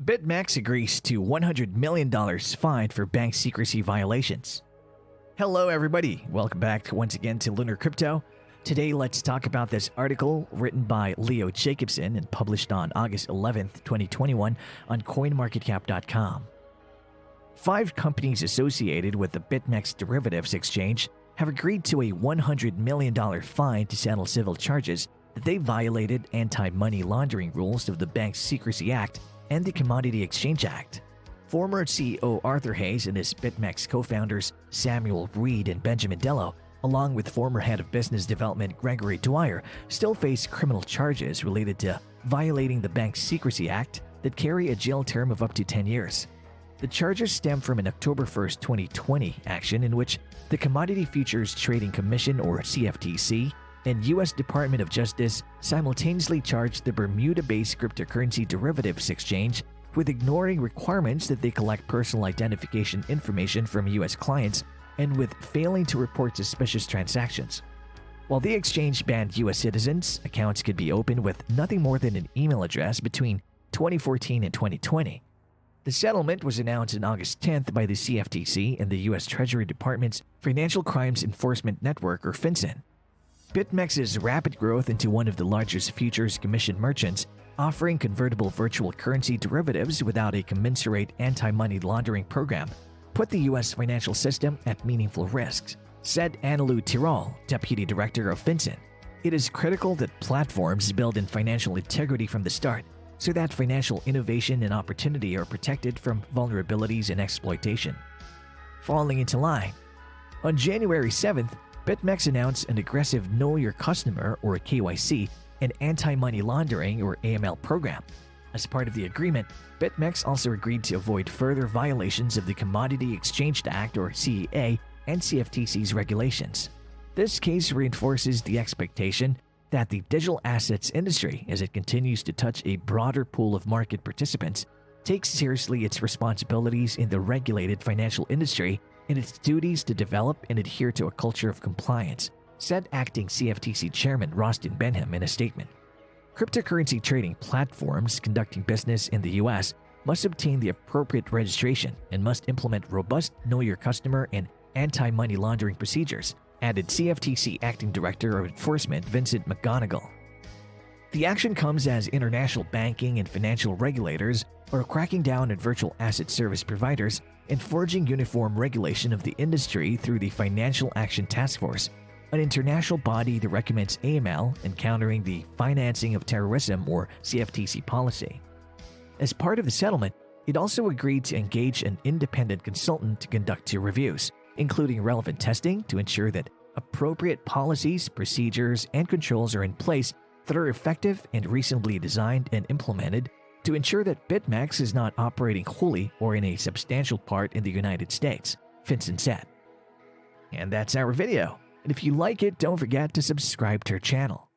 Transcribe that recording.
BitMEX agrees to $100 million fine for bank secrecy violations. Hello everybody, welcome back once again to Lunar Crypto. Today let's talk about this article written by Leo Jakobson and published on August 11th, 2021 on CoinMarketCap.com. 5 companies associated with the BitMEX derivatives exchange have agreed to a $100 million fine to settle civil charges that they violated anti-money laundering rules of the Bank Secrecy Act and the Commodity Exchange Act. Former CEO Arthur Hayes and his BitMEX co-founders Samuel Reed and Benjamin Delo, along with former head of business development Gregory Dwyer, still face criminal charges related to violating the Bank Secrecy Act that carry a jail term of up to 10 years. The charges stem from an October 1, 2020 action in which the Commodity Futures Trading Commission, or CFTC, and U.S. Department of Justice simultaneously charged the Bermuda-based cryptocurrency derivatives exchange with ignoring requirements that they collect personal identification information from U.S. clients and with failing to report suspicious transactions. While the exchange banned U.S. citizens, accounts could be opened with nothing more than an email address between 2014 and 2020. The settlement was announced on August 10th by the CFTC and the U.S. Treasury Department's Financial Crimes Enforcement Network, or FinCEN. BitMEX's rapid growth into one of the largest futures commission merchants, offering convertible virtual currency derivatives without a commensurate anti-money laundering program, put the U.S. financial system at meaningful risks, said Annalou Tirol, deputy director of FinCEN. It is critical that platforms build in financial integrity from the start, so that financial innovation and opportunity are protected from vulnerabilities and exploitation. Falling into line. On January 7th, BitMEX announced an aggressive Know Your Customer, or KYC, and anti-money laundering, or AML program. As part of the agreement, BitMEX also agreed to avoid further violations of the Commodity Exchange Act, or CEA, and CFTC's regulations. This case reinforces the expectation that the digital assets industry, as it continues to touch a broader pool of market participants, takes seriously its responsibilities in the regulated financial industry and its duties to develop and adhere to a culture of compliance, said acting CFTC Chairman Rostin Benham in a statement. Cryptocurrency trading platforms conducting business in the U.S. must obtain the appropriate registration and must implement robust Know Your Customer and anti-money laundering procedures, added CFTC Acting Director of Enforcement Vincent McGonigal. The action comes as international banking and financial regulators are cracking down on virtual asset service providers and forging uniform regulation of the industry through the Financial Action Task Force, an international body that recommends AML and countering the financing of terrorism, or CFTC policy. As part of the settlement, it also agreed to engage an independent consultant to conduct 2 reviews, including relevant testing to ensure that appropriate policies, procedures, and controls are in place that are effective and reasonably designed and implemented to ensure that BitMEX is not operating wholly or in a substantial part in the United States, FinCEN said. And that's our video. And if you like it, don't forget to subscribe to our channel.